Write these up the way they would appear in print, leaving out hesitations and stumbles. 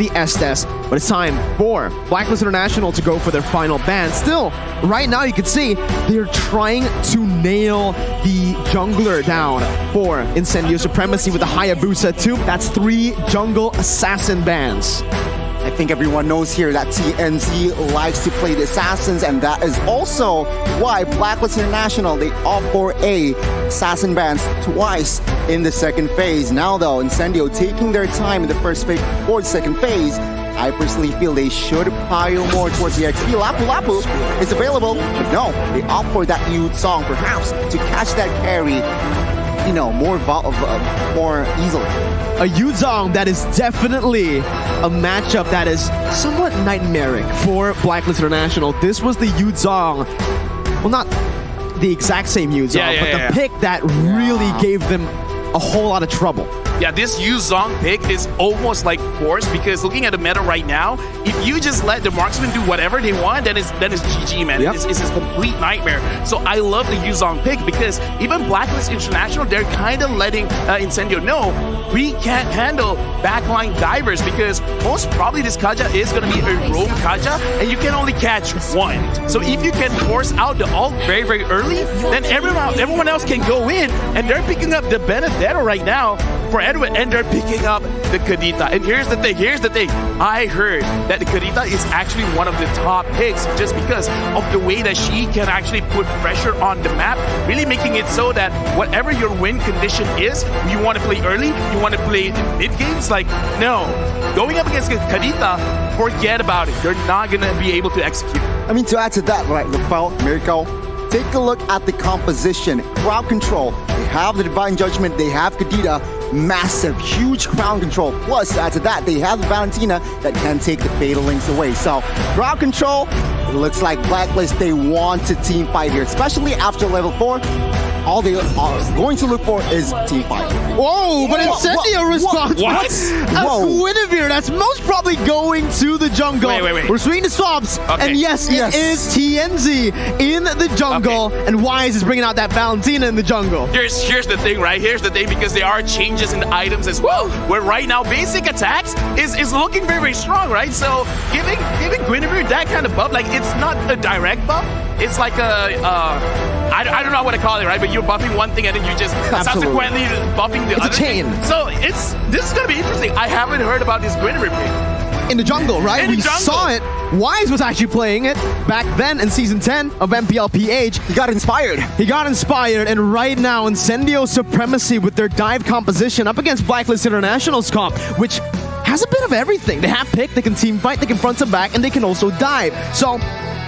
the Estes, but it's time for Blacklist International to go for their final ban. Still, right now you can see they're trying to nail the jungler down for Incendio Supremacy with the Hayabusa 2. That's 3 jungle assassin bans. I think everyone knows here that TNZ likes to play the assassins, and that is also why Blacklist International, they opt for assassin bans twice in the second phase. Now though, Incendio taking their time in the first phase or the second phase, I personally feel they should pile more towards the XP. Lapu Lapu is available, but no, they opt for that Youth Song perhaps to catch that carry, you know, more easily. A Yuzong that is definitely a matchup that is somewhat nightmaric for Blacklist International. This was the Yuzong, well, not the exact same Yuzong, but the pick that really gave them a whole lot of trouble. Yeah, this Yu Zong pick is almost like forced, because looking at the meta right now, if you just let the marksman do whatever they want, then it's GG, man. Yep. It's a complete nightmare. So I love the Yu Zong pick, because even Blacklist International, they're kind of letting Incendio know we can't handle backline divers, because most probably this Kaja is going to be a roam Kaja, and you can only catch one. So if you can force out the ult very, very early, then everyone else can go in, and they're picking up the Benedetto right now for Edwin, and they're picking up the Kadita. And here's the thing, I heard that the Kadita is actually one of the top picks just because of the way that she can actually put pressure on the map, really making it so that whatever your win condition is, you want to play early, you want to play in mid games, like, no. Going up against Kadita, forget about it. You're not going to be able to execute. I mean, to add to that, right, Rafael, Miracle, take a look at the composition. Crowd control, they have the Divine Judgment, they have Kadita, massive, huge crowd control. Plus, to add to that, they have Valentina that can take the Fatal Links away. So, crowd control, it looks like Blacklist, they want to team fight here, especially after level 4. All they are going to look for is team fight. Whoa, but Incendio responds. What? A Guinevere that's most probably going to the jungle. Wait. We're swinging the swabs, and yes, it is TNZ in the jungle, and Wise is bringing out that Valentina in the jungle. Here's the thing, right? Here's the thing, because there are changes in the items as well, where right now basic attacks is looking very, very strong, right? So giving Guinevere that kind of buff, like, it's not a direct buff. It's like I don't know what to call it, right? But you're buffing one thing and then you just subsequently buffing the other. It's a chain. So this is gonna be interesting. I haven't heard about this Guinevere pick. In the jungle, right? We saw it. Wise was actually playing it back then in Season 10 of MPLPH. He got inspired. And right now, Incendio Supremacy with their dive composition up against Blacklist International's comp, which has a bit of everything. They have pick, they can team fight, they can front and back, and they can also dive. So,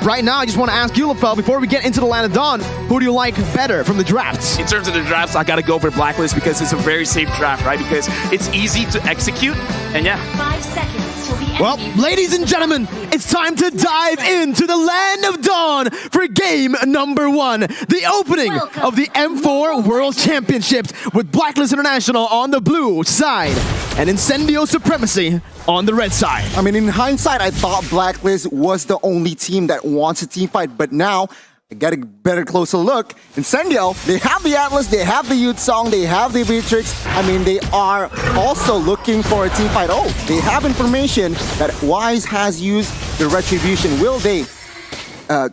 right now, I just want to ask you, Lafel, before we get into the Land of Dawn, who do you like better from the drafts? In terms of the drafts, I got to go for Blacklist because it's a very safe draft, right? Because it's easy to execute, and 5 seconds till the end. Well, ladies and gentlemen, it's time to dive into the Land of Dawn for game number 1. The opening of the M4 World Championships with Blacklist International on the blue side and Incendio Supremacy on the red side. I mean, in hindsight, I thought Blacklist was the only team that wants a team fight, but now I get a better closer look. Incendio, they have the Atlas, they have the Youth Song, they have the Beatrix. I mean, they are also looking for a team fight. Oh, they have information that Wise has used the Retribution. Will they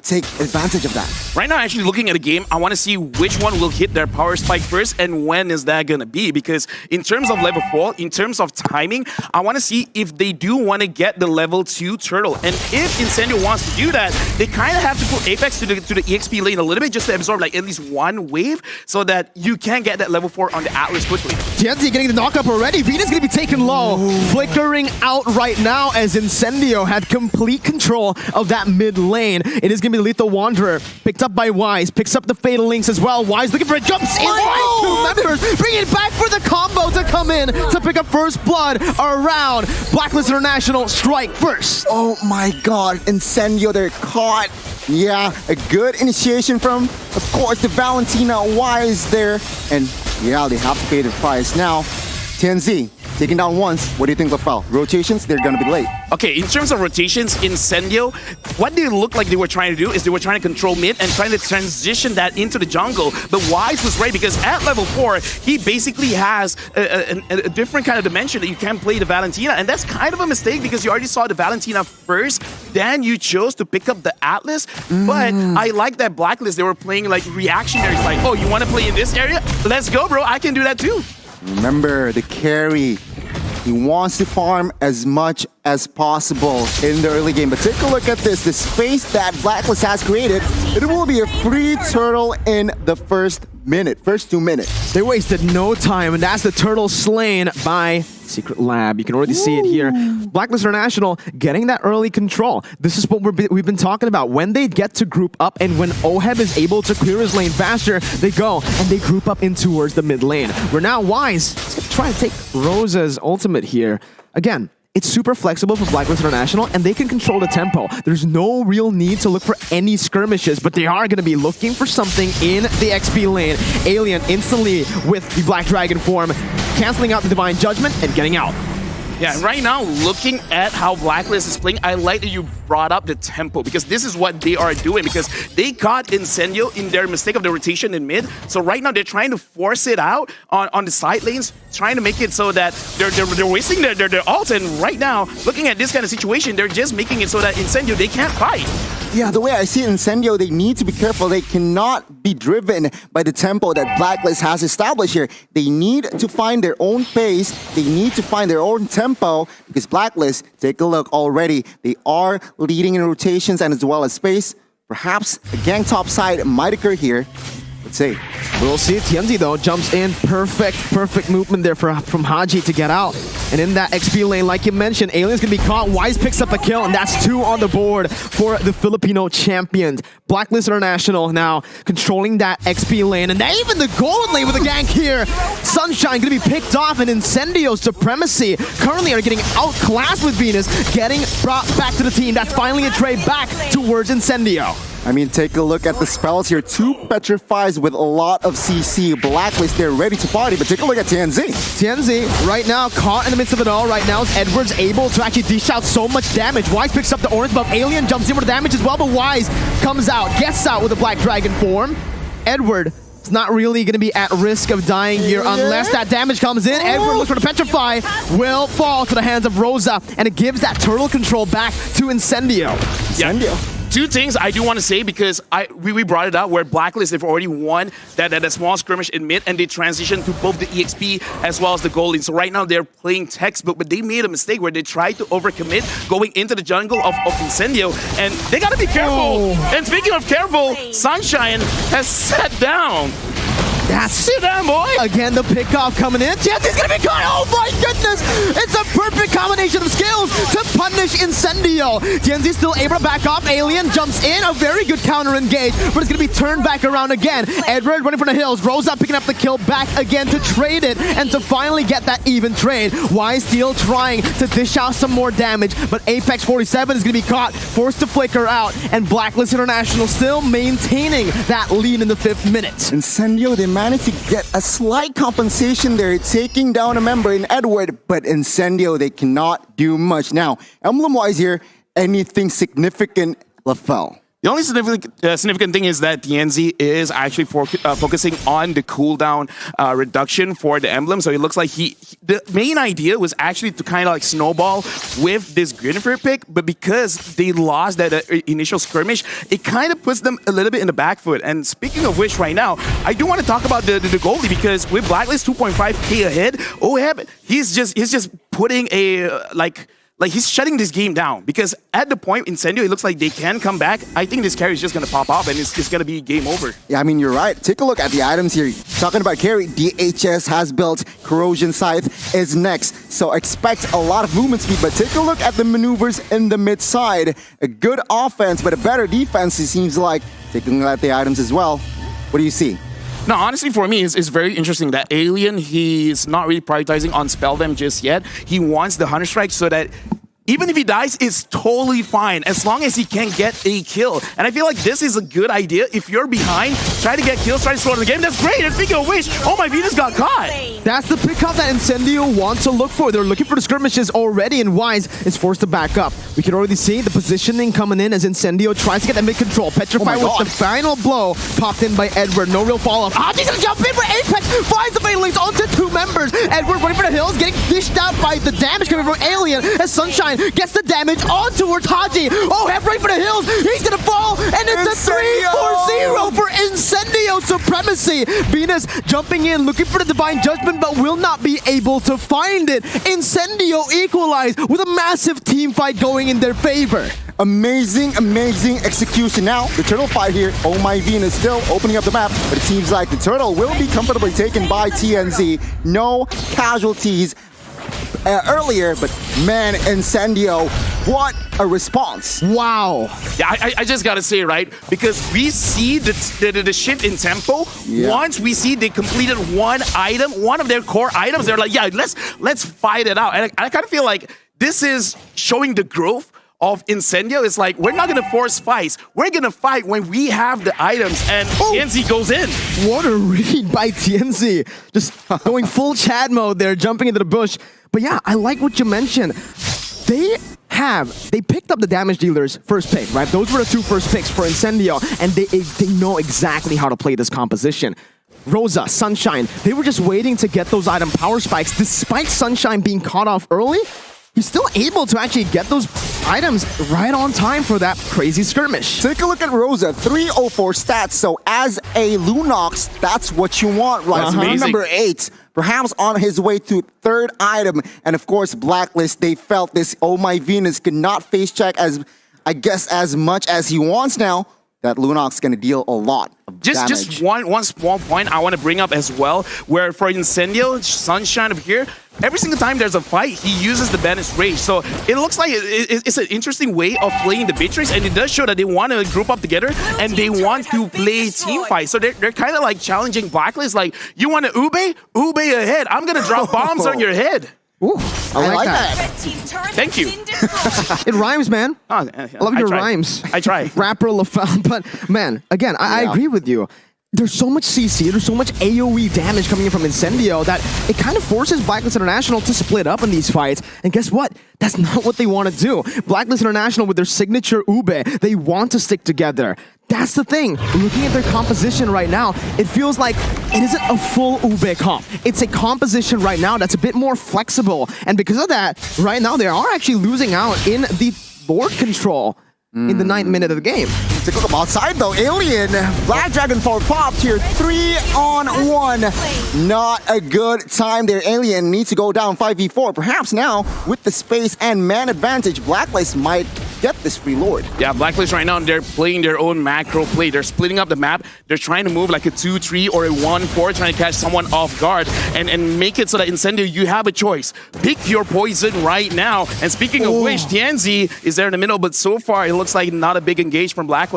take advantage of that? right now, actually looking at a game, I want to see which one will hit their power spike first and when is that going to be. Because in terms of level 4, in terms of timing, I want to see if they do want to get the level 2 turtle. And if Incendio wants to do that, they kind of have to put Apex to the EXP lane a little bit just to absorb like at least one wave so that you can get that level 4 on the Atlas quickly. TNZ getting the knockup already. Venus going to be taken low. Flickering out right now as Incendio had complete control of that mid lane. It is going to be the Lethal Wanderer. Picked up by Wise. Picks up the Fatal Links as well. Wise looking for a jumps in. Wise, two members. Bring it back for the combo to come in to pick up first blood around Blacklist International. Strike first. Oh my god. Incendio, they're caught. Yeah, a good initiation from, of course, the Valentina Wise there. And yeah, they have to pay the price. Now, TNZ, taking down once. What do you think, LaFell? Rotations, they're going to be late. Okay, in terms of rotations, Incendio, what they looked like they were trying to do is they were trying to control mid and trying to transition that into the jungle. But Wise was right because at level 4, he basically has a different kind of dimension that you can play the Valentina. And that's kind of a mistake because you already saw the Valentina first, then you chose to pick up the Atlas. But I like that Blacklist, they were playing like reactionary, like, oh, you want to play in this area? Let's go, bro. I can do that too. Remember, the carry, he wants to farm as much as possible in the early game. But take a look at this. The space that Blacklist has created, it will be a free turtle in the first 2 minutes. They wasted no time, and that's the turtle slain by Secret Lab. You can already see it here. Blacklist International getting that early control. This is what we've been talking about. When they get to group up and when Oheb is able to clear his lane faster, they go and they group up in towards the mid lane. We're now Wise. He's going to try to take Rosa's ultimate here. Again, it's super flexible for Blacklist International, and they can control the tempo. There's no real need to look for any skirmishes, but they are going to be looking for something in the XP lane. Alien instantly with the Black Dragon form, canceling out the Divine Judgment and getting out. Yeah, right now, looking at how Blacklist is playing, I like that you brought up the tempo because this is what they are doing because they caught Incendio in their mistake of the rotation in mid. So right now, they're trying to force it out on the side lanes, trying to make it so that they're wasting their ults. And right now, looking at this kind of situation, they're just making it so that Incendio, they can't fight. Yeah, the way I see Incendio, they need to be careful. They cannot be driven by the tempo that Blacklist has established here. They need to find their own pace. They need to find their own tempo because Blacklist, take a look already. They are leading in rotations and as well as space. Perhaps a gang top side might occur here. Let's see. We'll see. Tianzi, though, jumps in. Perfect movement there from Haji to get out. And in that XP lane, like you mentioned, Alien's going to be caught. Wise picks up a kill, and that's 2 on the board for the Filipino champions. Blacklist International now controlling that XP lane. And even the gold lane with a gank here. Sunshine going to be picked off, and Incendio Supremacy currently are getting outclassed with Venus, getting brought back to the team. That's finally a trade back towards Incendio. I mean, take a look at the spells here. 2 petrifies with a lot of CC. Blacklist, they're ready to party, but take a look at Tianzi. Tianzi, right now, caught in the midst of it all. Right now, Edward's able to actually dish out so much damage. Wise picks up the orange buff. Alien jumps in with the damage as well, but Wise comes out, gets out with the Black Dragon form. Edward is not really going to be at risk of dying here unless that damage comes in. Edward looks for the Petrify, will fall to the hands of Rosa, and it gives that turtle control back to Incendio. Incendio. 2 things I do want to say because we brought it up where Blacklist, they've already won that small skirmish in mid and they transitioned to both the EXP as well as the gold. So right now they're playing textbook, but they made a mistake where they tried to overcommit going into the jungle of Incendio, and they got to be careful. And speaking of careful, Sunshine has sat down. Sit down, boy. Again, the pickoff coming in. Tianzi's gonna be caught. Oh my goodness! It's a perfect combination of skills to punish Incendio. Tianzi's still able to back off. Alien jumps in. A very good counter engage, but it's gonna be turned back around again. Edward running from the hills. Rosa picking up the kill back again to trade it and to finally get that even trade. Wise still trying to dish out some more damage, but Apex 47 is gonna be caught, forced to flicker out, and Blacklist International still maintaining that lead in the 5th minute. Incendio, they managed to get a slight compensation there, taking down a member in Edward, but Incendio, they cannot do much. Now, emblem-wise here, anything significant, LaFell? The only significant thing is that Tianzi is actually focusing on the cooldown reduction for the emblem. So it looks like the main idea was actually to kind of like snowball with this Grenifer pick, but because they lost that initial skirmish, it kind of puts them a little bit in the back foot. And speaking of which, right now, I do want to talk about the goalie because with Blacklist 2.5k ahead, Oheb, he's just putting a like he's shutting this game down because at the point Incendio, it looks like they can come back. I think this carry is just going to pop up and it's going to be game over. Yeah, I mean, you're right. Take a look at the items here. Talking about carry, DHS has built, Corrosion Scythe is next. So expect a lot of movement speed, but take a look at the maneuvers in the mid side. A good offense, but a better defense, it seems like. Taking a look at the items as well. What do you see? Now, honestly, for me, it's very interesting that Alien, he's not really prioritizing on spell them just yet. He wants the Hunter Strike so that even if he dies, it's totally fine as long as he can get a kill. And I feel like this is a good idea. If you're behind, try to get kills, try to slow down the game. That's great. And speaking of which, oh, my Venus got caught. That's the pickup that Incendio wants to look for. They're looking for the skirmishes already, and Wise is forced to back up. We can already see the positioning coming in as Incendio tries to get that mid-control. Petrify with the final blow popped in by Edward. No real follow-up. Haji's gonna jump in for Apex. Finds the fatal links onto 2 members. Edward running for the hills, getting dished out by the damage coming from Alien as Sunshine gets the damage on towards Haji. Oh, head right for the hills. He's gonna fall, and it's a 3-4-0 for Incendio Supremacy. Venus jumping in, looking for the Divine Judgment, but will not be able to find it. Incendio equalize with a massive team fight going in their favor. Amazing, amazing execution. Now, the turtle fight here. Oh My Venus still opening up the map, but it seems like the turtle will be comfortably taken by TNZ. No casualties earlier, but man, Incendio, what a response. Wow. Yeah, I just gotta say, right? Because we see the shift in tempo. Yeah. Once we see they completed one item, one of their core items, they're like, yeah, let's fight it out. And I kind of feel like this is showing the growth of Incendio. It's like, we're not gonna force fights. We're gonna fight when we have the items, and TNZ goes in. What a read by TNZ. Just going full Chad mode there, jumping into the bush. But yeah, I like what you mentioned. They picked up the damage dealers first pick, right? Those were the 2 first picks for Incendio, and they know exactly how to play this composition. Rosa, Sunshine, they were just waiting to get those item power spikes. Despite Sunshine being caught off early, he's still able to actually get those items right on time for that crazy skirmish. Take a look at Rosa, 304 stats. So as a Lunox, that's what you want, right? Number 8, perhaps on his way to 3rd item. And of course, Blacklist, they felt this Oh My Venus could not face check as, I guess, as much as he wants now. That Lunox is going to deal a lot of damage. Just one small point I want to bring up as well, where for Incendio, Sunshine over here, every single time there's a fight, he uses the Banished Rage. So it looks like it's an interesting way of playing the Beatrix, and it does show that they want to group up together and they want to play team fight. So they're kind of like challenging Blacklist, like, you want to ube? Ube ahead. I'm going to drop bombs on your head. Ooh, I like that. Thank you. It rhymes, man. I love your rhymes. I try. Rapper LaFell, but man, again, I agree with you. There's so much CC, there's so much AoE damage coming in from Incendio that it kind of forces Blacklist International to split up in these fights. And guess what? That's not what they want to do. Blacklist International, with their signature Ube, they want to stick together. That's the thing. Looking at their composition right now, it feels like it isn't a full Ube comp. It's a composition right now that's a bit more flexible. And because of that, right now they are actually losing out in the board control in the 9th minute of the game. Take a look outside though. Alien, Black Dragon Forward popped here. 3-on-1. Not a good time there. Alien needs to go down 5v4. Perhaps now, with the space and man advantage, Blacklist might get this free Lord. Yeah, Blacklist right now, they're playing their own macro play. They're splitting up the map. They're trying to move like a 2-3 or a 1-4, trying to catch someone off guard and make it so that Incendio, you have a choice. Pick your poison right now. And speaking of which, TNZ is there in the middle, but so far it looks like not a big engage from Blacklist.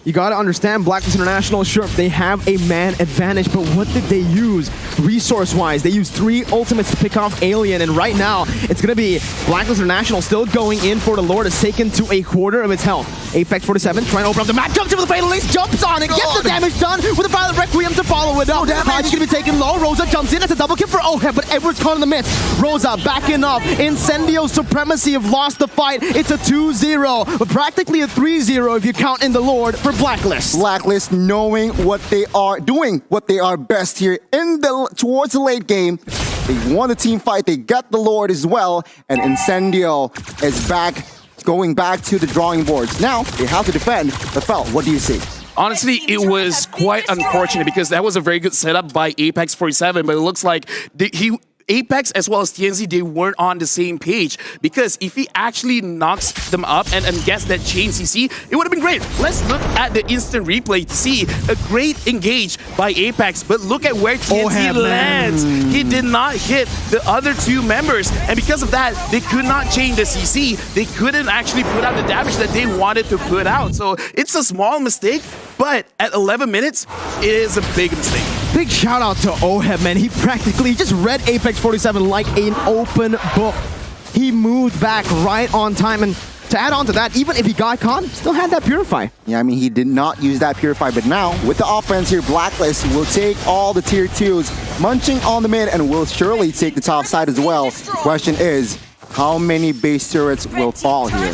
You gotta understand, Blacklist International, sure, they have a man advantage, but what did they use resource-wise? They used 3 ultimates to pick off Alien, and right now, it's gonna be Blacklist International still going in for the Lord. Is taken to a quarter of its health. Apex 47 trying to open up the map, jumps in with the Fatal Links, jumps on it, gets the damage done with the Violet Requiem to follow it up. Haji's gonna be taken low. Rosa jumps in, that's a double kill for Ohead, but Edward's caught in the midst. Rosa backing up. Incendio Supremacy have lost the fight. It's a 2-0, but practically a 3-0 if you count in the Lord for Blacklist. Blacklist knowing what they are doing, what they are best here in the towards the late game. They won the team fight, they got the Lord as well, and Incendio is back, going back to the drawing boards. Now they have to defend. LaFell, what do you see? Honestly, it was quite unfortunate because that was a very good setup by Apex 47, but it looks like Apex as well as TNZ, they weren't on the same page, because if he actually knocks them up and gets that chain CC, it would have been great. Let's look at the instant replay to see a great engage by Apex, but look at where TNZ lands. He did not hit the other 2 members, and because of that, they could not chain the CC. They couldn't actually put out the damage that they wanted to put out. So it's a small mistake, but at 11 minutes, it is a big mistake. Big shout out to Ohead, man. He practically just read Apex 47 like an open book. He moved back right on time, and to add on to that, even if he got caught, still had that Purify. Yeah, I mean, he did not use that Purify, but now, with the offense here, Blacklist will take all the tier 2s, munching on the mid, and will surely take the top side as well. Question is, how many base turrets will fall here?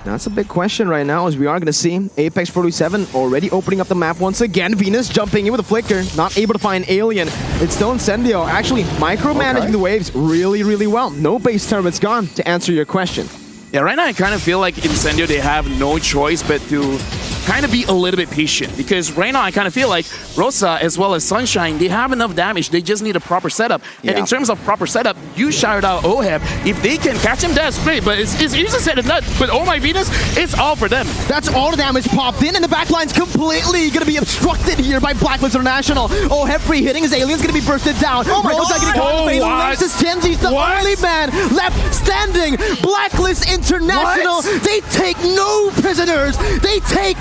That's a big question right now, as we are going to see Apex 47 already opening up the map once again. Venus jumping in with a flicker, not able to find Alien. It's still Incendio, actually micromanaging the waves really, really well. No base turrets gone, to answer your question. Yeah, right now I kind of feel like Incendio, they have no choice but to kind of be a little bit patient, because right now I kind of feel like Rosa as well as Sunshine, they have enough damage. They just need a proper setup. And in terms of proper setup, you shouted out Oheb. If they can catch him, that's great, but it's easier said than done. But oh my Venus, it's all for them. That's all the damage popped in, and the backline's completely going to be obstructed here by Blacklist International. Oheb free hitting, his Alien's going to be bursted down. Oh my God! Tenzi's the only man left standing. Blacklist International, they take no prisoners. They take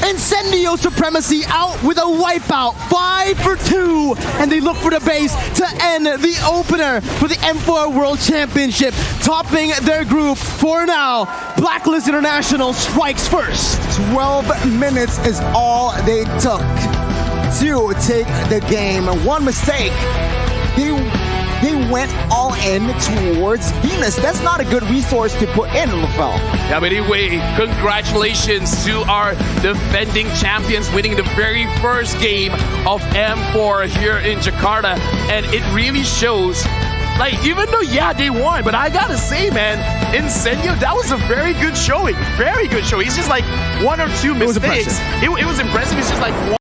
Incendio Supremacy out with a wipeout, 5 for 2, and they look for the base to end the opener for the M4 World Championship, topping their group for now. Blacklist International strikes first. 12 minutes is all they took to take the game. One mistake, they went all in towards Venus. That's not a good resource to put in, LaFell. Yeah, but anyway, congratulations to our defending champions winning the very first game of M4 here in Jakarta. And it really shows, like, even though, yeah, they won, but I gotta say, man, Incendio, that was a very good showing. Very good showing. It's just like one or two mistakes. It was impressive. It's just like one